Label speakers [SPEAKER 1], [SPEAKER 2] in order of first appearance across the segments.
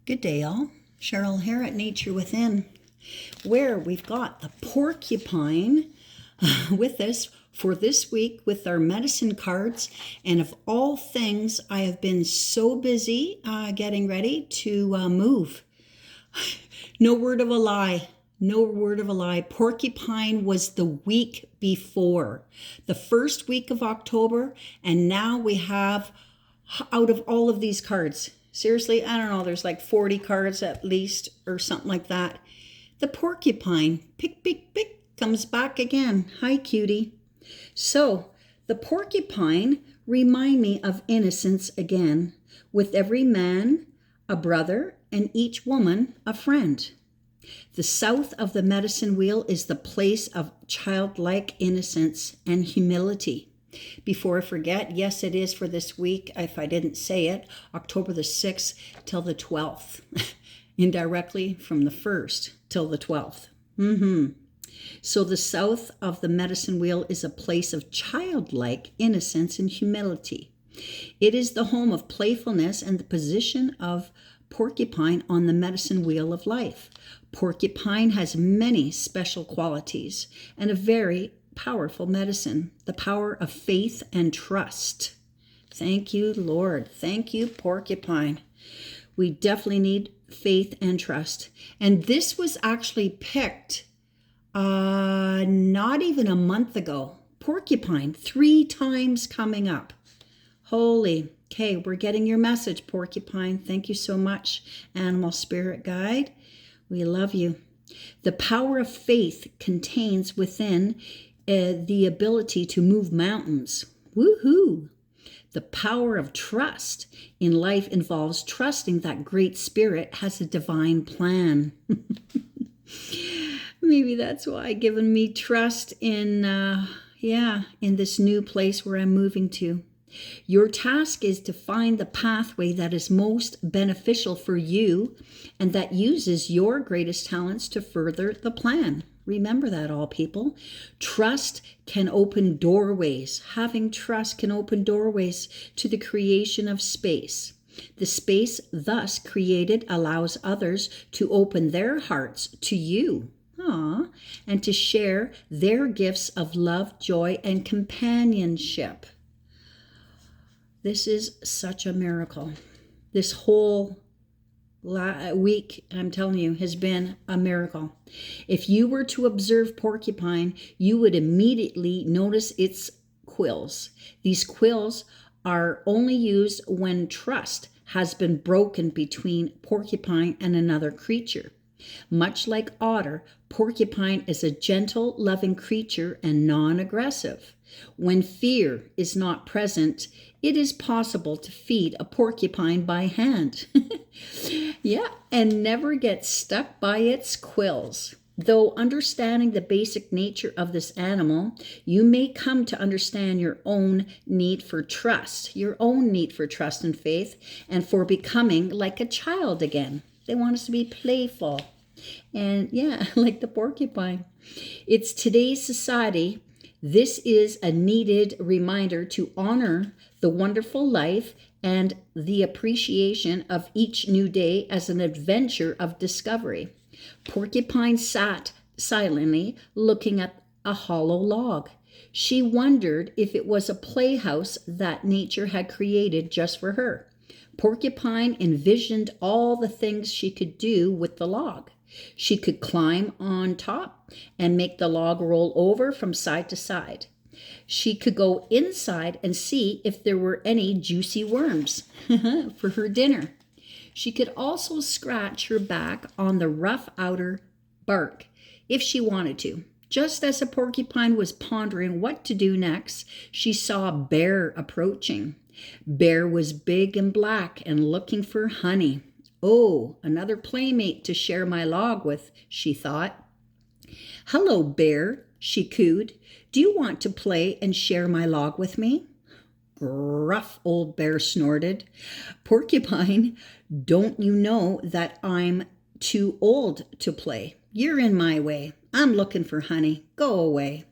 [SPEAKER 1] Good day, all. Cheryl here at Nature Within, where we've got the porcupine with us for this week with our medicine cards. And of all things, I have been so busy getting ready to move. No word of a lie. No word of a lie. Porcupine was the week before, the first week of October, and now we have, out of all of these cards, seriously, I don't know, there's like 40 cards at least or something like that. The porcupine, pick, pick, pick, comes back again. Hi, cutie. So the porcupine remind me of innocence again, with every man a brother and each woman a friend. The south of the medicine wheel is the place of childlike innocence and humility. Before I forget, yes, it is for this week, if I didn't say it, October the 6th till the 12th, indirectly from the 1st till the 12th. So the south of the medicine wheel is a place of childlike innocence and humility. It is the home of playfulness and the position of porcupine on the medicine wheel of life. Porcupine has many special qualities and a very powerful medicine, the power of faith and trust. Thank you, Lord. Thank you, porcupine. We definitely need faith and trust. And this was actually picked not even a month ago. Porcupine, 3 times coming up. Holy. Okay, we're getting your message, porcupine. Thank you so much, animal spirit guide. We love you. The power of faith contains within the ability to move mountains. Woohoo! The power of trust in life involves trusting that Great Spirit has a divine plan. Maybe that's why given me trust in this new place where I'm moving to. Your task is to find the pathway that is most beneficial for you and that uses your greatest talents to further the plan. Remember that, all people. Trust can open doorways. Having trust can open doorways to the creation of space. The space thus created allows others to open their hearts to you. And to share their gifts of love, joy, and companionship. This is such a miracle. This whole week, I'm telling you, has been a miracle. If you were to observe porcupine, you would immediately notice its quills. These quills are only used when trust has been broken between porcupine and another creature. Much like otter, porcupine is a gentle, loving creature and non-aggressive. When fear is not present, it is possible to feed a porcupine by hand. And never get stuck by its quills. Though understanding the basic nature of this animal, you may come to understand your own need for trust and faith, and for becoming like a child again. They want us to be playful. And like the porcupine. It's today's society. This is a needed reminder to honor the wonderful life and the appreciation of each new day as an adventure of discovery. Porcupine sat silently looking at a hollow log. She wondered if it was a playhouse that nature had created just for her. Porcupine envisioned all the things she could do with the log. She could climb on top and make the log roll over from side to side. She could go inside and see if there were any juicy worms for her dinner. She could also scratch her back on the rough outer bark if she wanted to. Just as the porcupine was pondering what to do next, she saw a bear approaching. Bear was big and black and looking for honey. Oh, another playmate to share my log with, she thought. Hello, bear, she cooed. Do you want to play and share my log with me? Gruff, old bear snorted. Porcupine, don't you know that I'm too old to play? You're in my way. I'm looking for honey. Go away.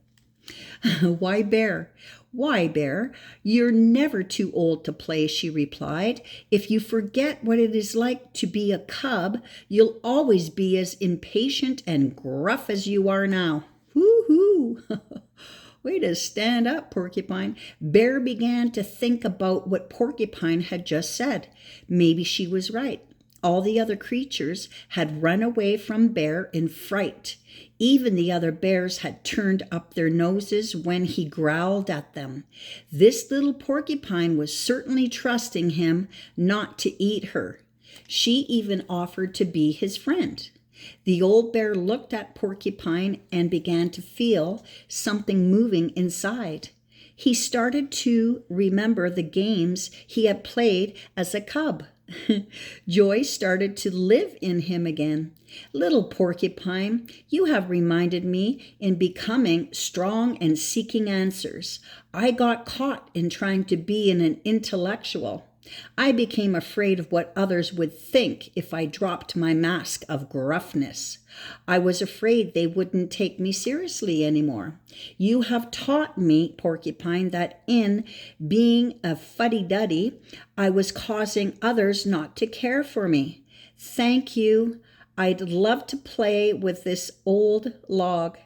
[SPEAKER 1] Why, Bear? Why, Bear? You're never too old to play, she replied. If you forget what it is like to be a cub, you'll always be as impatient and gruff as you are now. Woo-hoo! Way to stand up, Porcupine. Bear began to think about what Porcupine had just said. Maybe she was right. All the other creatures had run away from Bear in fright. Even the other bears had turned up their noses when he growled at them. This little porcupine was certainly trusting him not to eat her. She even offered to be his friend. The old bear looked at Porcupine and began to feel something moving inside. He started to remember the games he had played as a cub. Joy started to live in him again. Little Porcupine, you have reminded me in becoming strong and seeking answers. I got caught in trying to be an intellectual. I became afraid of what others would think if I dropped my mask of gruffness. I was afraid they wouldn't take me seriously anymore. You have taught me, Porcupine, that in being a fuddy-duddy, I was causing others not to care for me. Thank you. I'd love to play with this old log.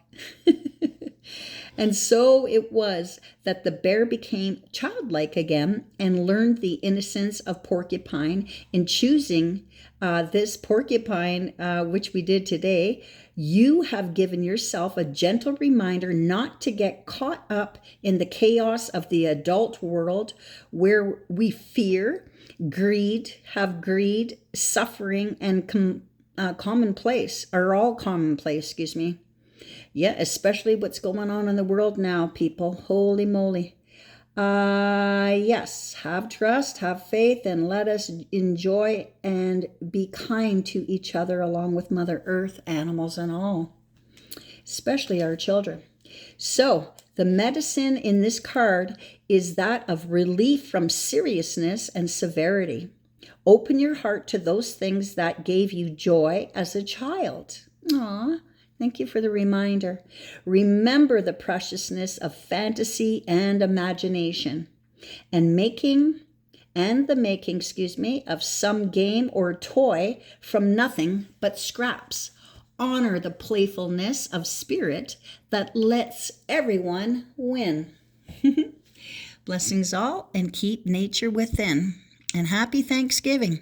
[SPEAKER 1] And so it was that the bear became childlike again and learned the innocence of Porcupine in choosing this porcupine, which we did today. You have given yourself a gentle reminder not to get caught up in the chaos of the adult world where we fear, have greed, suffering, and commonplace, are all commonplace, excuse me. Yeah, especially what's going on in the world now, people. Holy moly. Yes, have trust, have faith, and let us enjoy and be kind to each other along with Mother Earth, animals, and all, especially our children. So, the medicine in this card is that of relief from seriousness and severity. Open your heart to those things that gave you joy as a child. Aww. Thank you for the reminder. Remember the preciousness of fantasy and imagination, and the making of some game or toy from nothing but scraps. Honor the playfulness of spirit that lets everyone win. Blessings all, and keep nature within. And happy Thanksgiving.